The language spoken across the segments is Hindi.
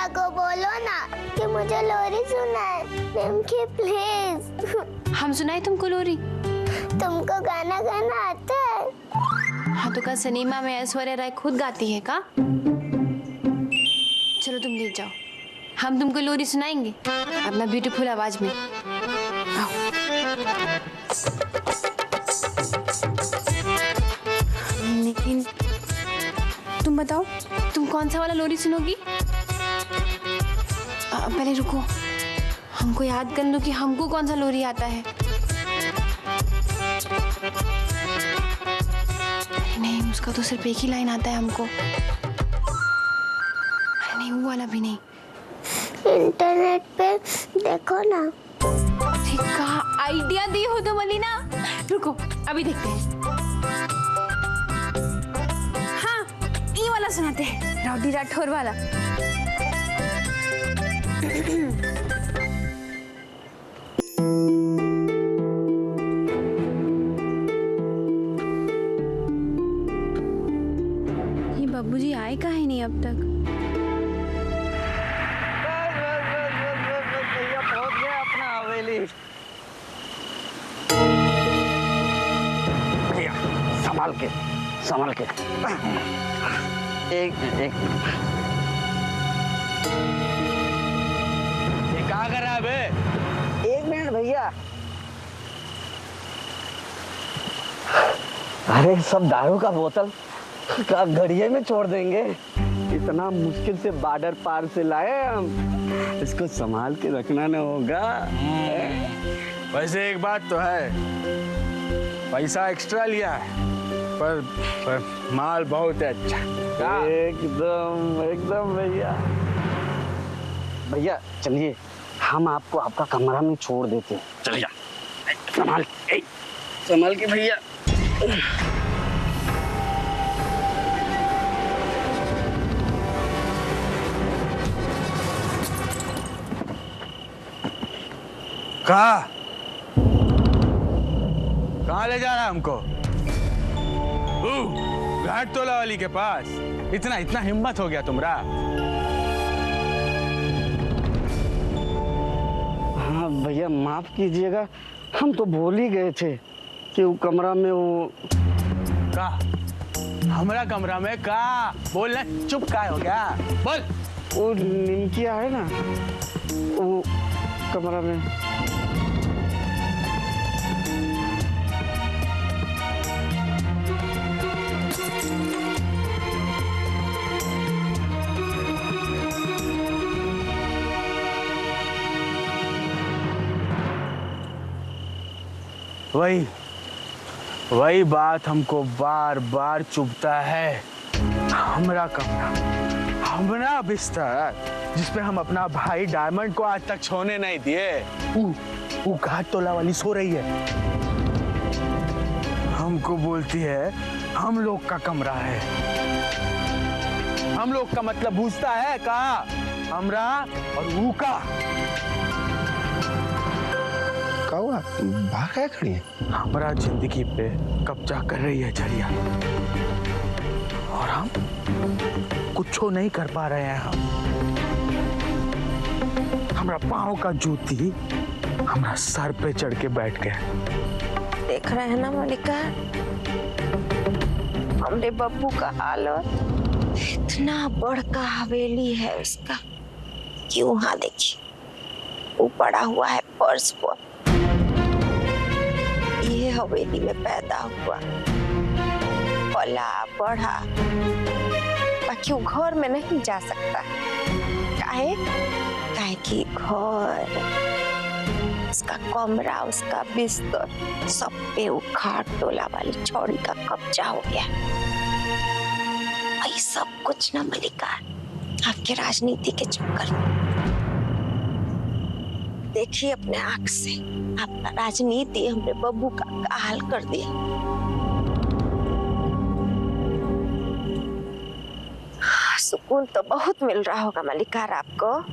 पापा को बोलो ना कि मुझे लोरी सुनाए। निमकी प्लीज। हम सुनाए तुमको लोरी? तुमको गाना गाना आता है? हाँ तो क्या सिनेमा में ऐश्वर्या राय खुद गाती है का? चलो तुम ले जाओ, हम तुमको लोरी सुनाएंगे अपना ब्यूटीफुल आवाज में। आओ। लेकिन तुम बताओ, तुम कौन सा वाला लोरी सुनोगी? पहले रुको, हमको याद कर लो कि हमको कौन सा लोरी आता है। नहीं, उसका तो सिर्फ एक ही लाइन आता है हमको। अरे नहीं, वो वाला भी नहीं। इंटरनेट पे देखो ना। कहा आइडिया दी हो तो मलिना। रुको अभी देखते हैं। हाँ, ये वाला सुनाते हैं, राउडी राठौर वाला। ये बाबूजी आए काहे नहीं अब तक? भैया पहुंच गए अपना हवेली। भैया संभाल के एक ये कहाँ कर रहा है बे? 1 मिनट भैया। अरे सब दारू का बोतल का घड़िये में छोड़ देंगे। इतना मुश्किल से बॉर्डर पार से लाए हम, इसको संभाल के रखना न होगा। वैसे एक बात तो है, पैसा एक्स्ट्रा लिया है पर माल बहुत है अच्छा। एकदम भैया चलिए, हम आपको आपका कमरा में छोड़ देते हैं। चल जा, संभाल के भैया। कहाँ ले जा रहा है हमको? घाट तोला वाली के पास? इतना हिम्मत हो गया तुम्हारा? हाँ भैया माफ कीजिएगा, हम तो भूल ही गए थे कि वो कमरा में वो का हमारा कमरा में का बोलना, चुप का हो गया? बोल। वो निमकिया है ना, वो कमरा में। वही बात हमको बार बार चुभता है। हमारा कमरा, हमारा बिस्तर, जिसपे हम अपना भाई डायमंड को आज तक सोने नहीं दिए, वो घाट तोला वाली सो रही है। हमको बोलती है हम लोग का कमरा है। हम लोग का मतलब पूछता है कहा? हमरा और वो का। हुआ? बाहर क्या खड़ी है? हमारा जिंदगी पे कब्जा कर रही है झरिया, और हम कुछ नहीं कर पा रहे हैं। हमारा पाँव का जूती हमारा सर पे चढ़ के बैठ गया। देख रहे हैं ना मलिका, हमरे बब्बू का हालत। इतना बड़का हवेली है उसका कि वहां देखिए वो पड़ा हुआ है फर्श पर। ये हवेली में पैदा हुआ, पला बढ़ा, बाकी वो घर में नहीं जा सकता। काहे कि घर, उसका कमरा, उसका बिस्तर सब पे वो घाट तोला वाली छौड़ी का कब्जा हो गया। ये सब कुछ ना मलिका आपके राजनीति के चक्कर में। देखिए अपने आंख से, आपका राजनीति हमरे बब्बू का हाल कर दिया। सुकून तो बहुत मिल रहा होगा मलिकार आपको।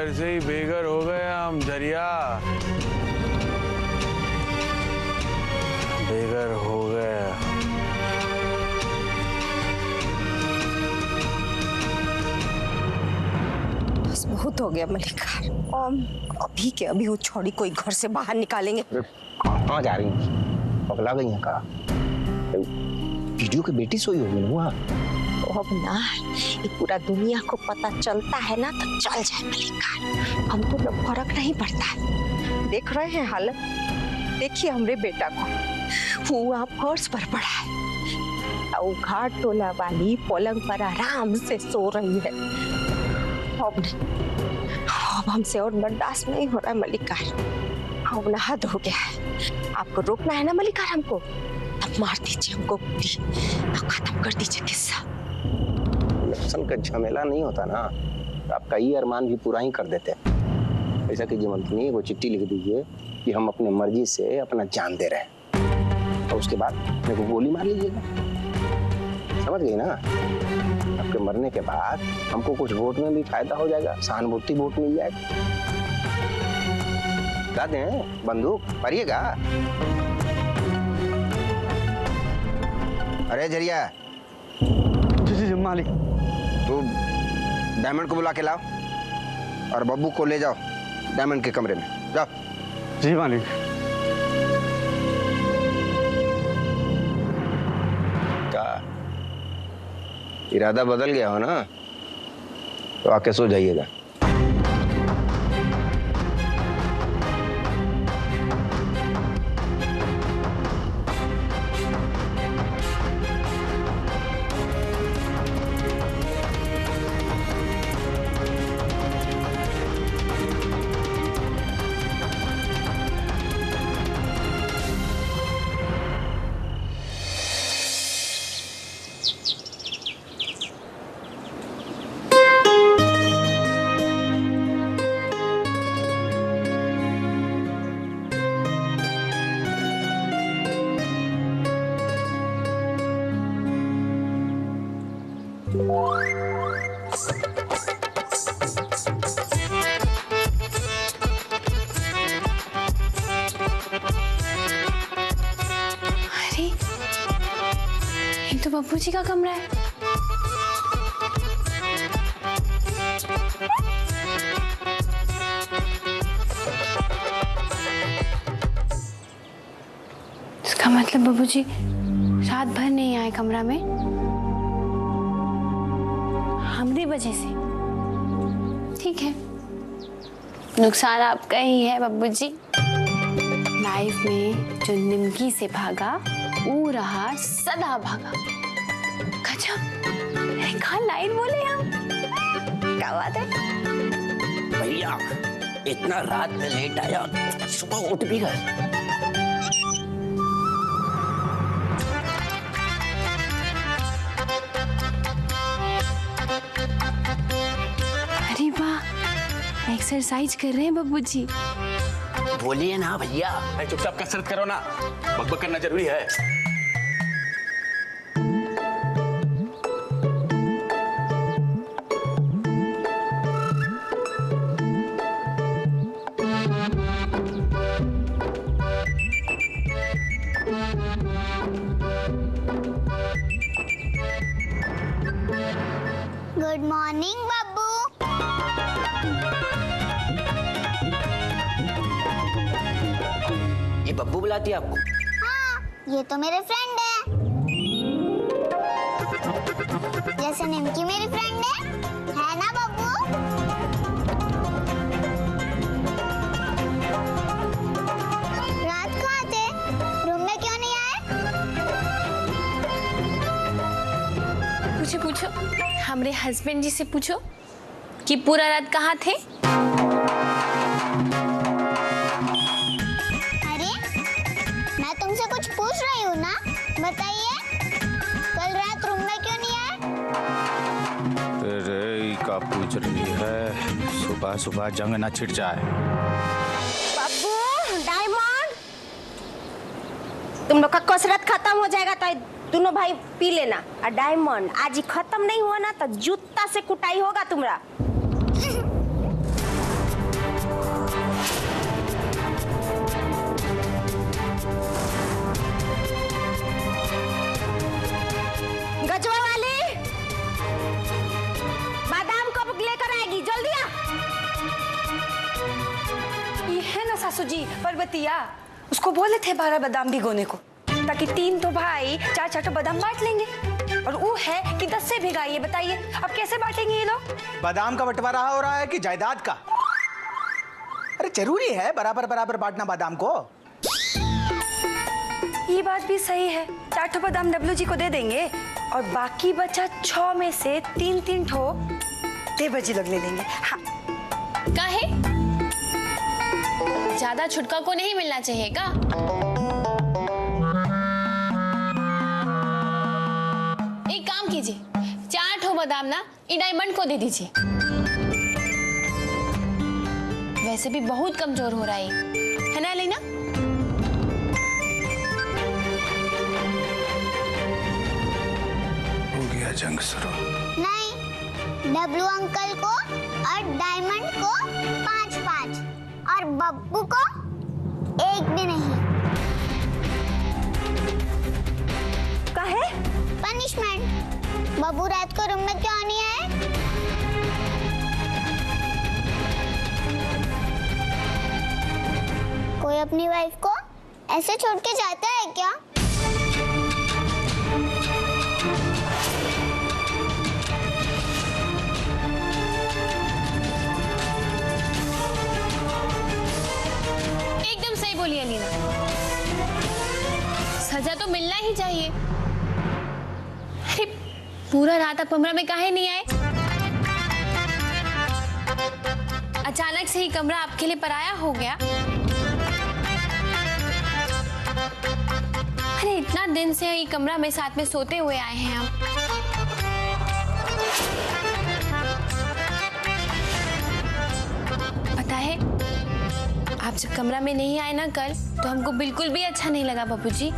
घर से ही बेघर हो गए हम झरिया, बेघर हो गए। बस बहुत हो गया मल्लिकार। अभी के अभी वो छोड़ी कोई घर से बाहर निकालेंगे। कहाँ जा रही हैं? पगला गई हैं का? वीडियो की बेटी सोई होगी ना वहाँ। अब ना ये पूरा दुनिया को पता चलता है ना तो चल जाए मल्लिकार, हमको तो फर्क नहीं पड़ता है। देख रहे हैं हालत, देखिए हमरे बेटा को, वो वहाँ फर्श पर पड़ा है और घाट टोला वाली पलंग पर आराम से सो रही है। अब हमसे और बर्दाश्त नहीं हो रहा है मल्लिकार। अब ना हद हो गया है। आपको रोकना है ना मल्लिकार हमको, तब मार दीजिए हमको गोली और खत्म कर दीजिए किस्सा। नक्सल का झमेला नहीं होता ना, तो आपका ये अरमान भी पूरा ही कर देते हैं। ऐसा कीजिए मंत्री, वो चिट्ठी लिख दीजिए कि हम अपने मर्जी से अपना जान दे रहे हैं, और उसके बाद मेरे को गोली मार लीजिएगा। समझ गई ना? आपके मरने के बाद हमको कुछ वोट में भी फायदा हो जाएगा, सहानुभूति वोट मिल जाएगा। क्या दें? बंदूक मारिएगा। अरे झरिया, जी मालिक। तो डायमंड को बुला के लाओ और बब्बू को ले जाओ डायमंड के कमरे में, जाओ। जी मालिक। क्या इरादा बदल गया हो ना, तो आके सो जाइएगा। अरे ये तो बब्बू जी का कमरा है। इसका मतलब बब्बू जी रात भर नहीं आए कमरा में, हमारी वजह से। ठीक है, नुकसान आपका ही है बब्बू जी। लाइफ में जो निमकी से भागा वो रहा सदा भागा। गजब, क्या लाइन बोले हम, क्या बात है। भैया इतना रात में लेट आया, सुबह उठ भी गए। अरे वाह, एक्सरसाइज कर रहे हैं बब्बू जी। बोलिए ना भैया। चुपचाप कसरत करो ना, बकबक करना जरूरी है। Good morning Babbu. ये बब्बू बुलाती है आपको? हाँ, ये तो मेरे फ्रेंड है, जैसे निमकी मेरी फ्रेंड है ना बब्बू? रात को आते, रूम में क्यों नहीं आए? पूछो, हमारे हस्बैंड जी से पूछो कि पूरा रात कहाँ थे। अरे मैं तुमसे कुछ पूछ रही हूँ ना, बताइए कल रात रूम में क्यों नहीं आए? अरे का पूछ रही है, सुबह सुबह जंग ना छिड़ जाए। बब्बू, डायमंड, तुम लोग का कसरत खत्म हो जाएगा तो दोनों भाई पी लेना। और डायमंड, आज ही खत्म नहीं हुआ ना तो जूता से कुटाई होगा तुम्हारा। सासू जी पर्वतिया उसको बोले थे 12 बादाम भिगोने को, ताकि 3 तो भाई 4 तो बादाम बांट लेंगे। और वो है कि 10 से भिगाइए। बताइए अब कैसे बांटेंगे ये लोग? बादाम का बंटवारा हो रहा है कि जायदाद का? अरे जरूरी है बराबर बराबर बांटना बादाम को। ये बात भी सही है, 4 ठो बादाम डब्लू जी को दे देंगे और बाकी बचा 6 में से 3 ठो देवर जी लोग ले लेंगे। हाँ। काहे? ज्यादा छुटका को नहीं मिलना चाहिए का? एक काम कीजिए, 4 ठो बादाम ना ई डायमंड को दे दीजिए। वैसे भी बहुत कमजोर हो रहा है ना लेना? हो गया जंग शुरू। नहीं, डब्लू अंकल को और डायमंड को 5-5 और बब्बू को 1 भी नहीं। काहे? पनिशमेंट। बब्बू रात को रूम में क्यों नहीं आए? कोई अपनी वाइफ को ऐसे छोड़ के जाता है क्या? एकदम सही बोली अलीना, सजा तो मिलना ही चाहिए। अरे पूरा रात आप कमरा में काहे नहीं आए? अचानक से ही कमरा आपके लिए पराया हो गया। अरे इतना दिन से ये कमरा में साथ में सोते हुए आए हैं हम। पता है, आप जब कमरा में नहीं आए ना कल, तो हमको बिल्कुल भी अच्छा नहीं लगा बब्बू जी।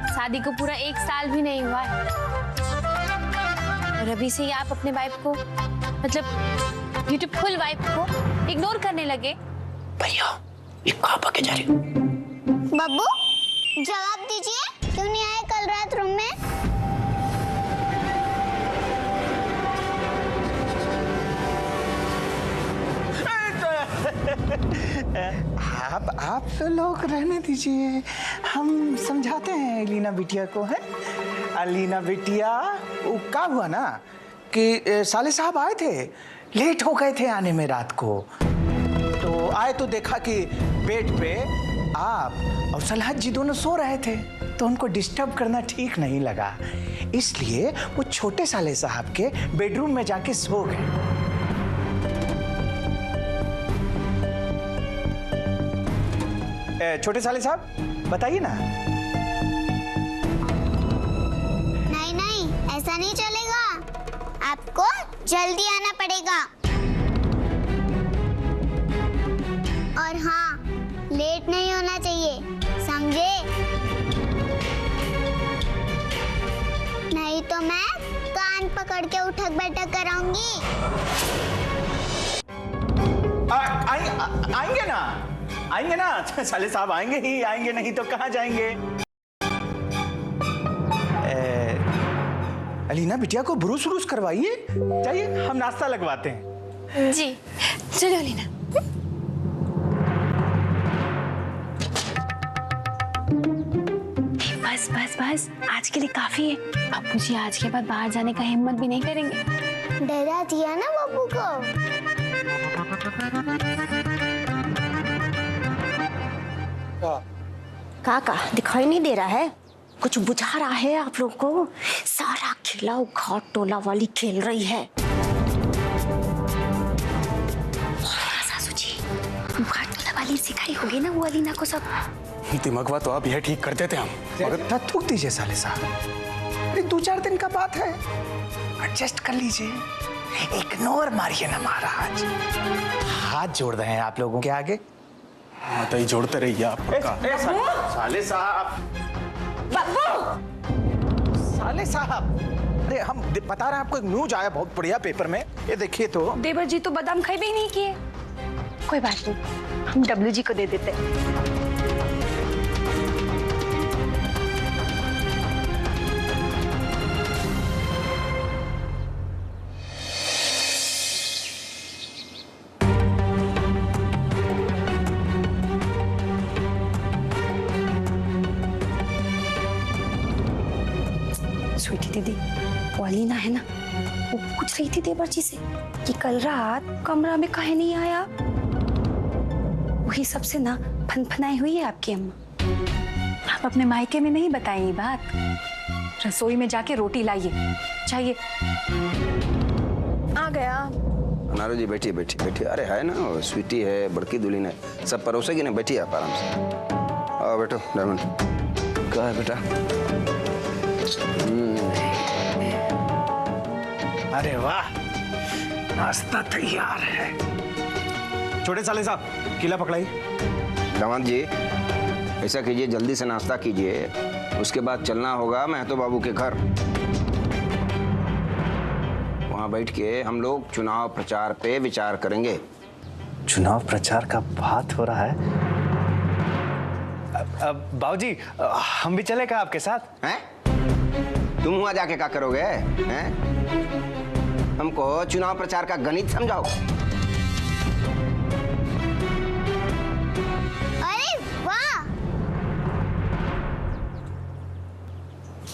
शादी को पूरा 1 साल भी नहीं हुआ है और अभी से ही आप अपने वाइफ को, मतलब ब्यूटीफुल वाइफ को इग्नोर करने लगे। भैया ये कहाँ भागे जा रहे हो? बब्बू जवाब दीजिए, क्यों नहीं आए कल रात रूम में? आप लोग रहने दीजिए, हम समझाते हैं अलीना बिटिया को। है अलीना बिटिया, वो क्या हुआ ना कि साले साहब आए थे, लेट हो गए थे आने में रात को। तो आए तो देखा कि बेड पे आप और सलाहत जी दोनों सो रहे थे, तो उनको डिस्टर्ब करना ठीक नहीं लगा, इसलिए वो छोटे साले साहब के बेडरूम में जाके सो गए। छोटे साले साहब बताइए ना। नहीं नहीं, ऐसा नहीं चलेगा, आपको जल्दी आना पड़ेगा। और हाँ, लेट नहीं होना चाहिए, समझे? नहीं तो मैं कान पकड़ के उठक बैठक कराऊंगी। आएंगे ना, आएंगे ना, साले साहब आएंगे ही आएंगे, नहीं तो कहाँ जाएंगे। अलीना बिटिया को ब्रूस व्रूस करवाइए, जाइए हम नाश्ता लगवाते हैं। जी चलो अलीना। बस बस बस, आज के लिए काफी है। बापू जी आज के बाद बाहर जाने का हिम्मत भी नहीं करेंगे। डरा दिया ना बब्बू को। काका दिखाई नहीं दे रहा है? कुछ बुझा रहा है आप लोग को? सारा खेला घाट टोला वाली खेल रही है। सासू जी, घाट टोला वाली सिखाई होगी ना वो अलीना को सब। दिमागवा तो आप यह ठीक करते थे हम, मगर थूक दीजिए साले साहब, अरे 2-4 दिन का बात है, एडजस्ट कर लीजिए, इग्नोर मारिए ना महाराज। हाथ जोड़ रहे हैं आप लोगों के आगे। हाँ तो ही जोड़ते रहिए आप। साले साहब, साले साहब, अरे हम बता रहे हैं आपको, एक न्यूज आया बहुत बढ़िया पेपर में, ये देखिए तो। देवर जी तो बादाम खाए भी नहीं किए। कोई बात नहीं, हम डब्लू जी को दे देते। दीदी, वो अलीना है ना, वो पूछ रही थी देवर्जी से कि कल रात कमरा में काहे नहीं आया। वही सबसे ना फनफनाई हुई है आपकी अम्मा। आप अपने मायके में नहीं बताएं ये बात। रसोई में जाके रोटी लाइए, चाहिए। आ गया। अनारो जी बैठिए बैठिए बैठिए। अरे है ना, स्वीटी है, बड़की दुल्हन है, सब परोसेगी ना। बैठिए आप आराम से। आओ बैठो डायमंड। क्या है बेटा? अरे वाह, नाश्ता तैयार है। छोटे साले साहब, किला पकड़ाइए। दामाद जी, ऐसा कीजिए, जल्दी से नाश्ता कीजिए, उसके बाद चलना होगा महतो बाबू के घर। वहां बैठ के हम लोग चुनाव प्रचार पे विचार करेंगे। चुनाव प्रचार का बात हो रहा है। बाबूजी, हम भी चले क्या आपके साथ? हैं? तुम वहां जाके क्या करोगे? हैं? हमको चुनाव प्रचार का गणित समझाओ। अरे वाह,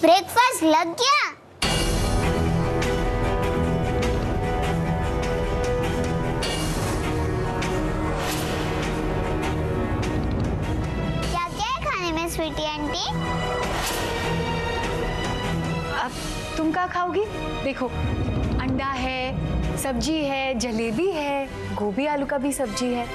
ब्रेकफास्ट लग गया। क्या क्या है खाने में स्वीटी आंटी? अब तुम क्या खाओगी? देखो, अंडा है, सब्जी है, जलेबी है, गोभी आलू का भी सब्जी है।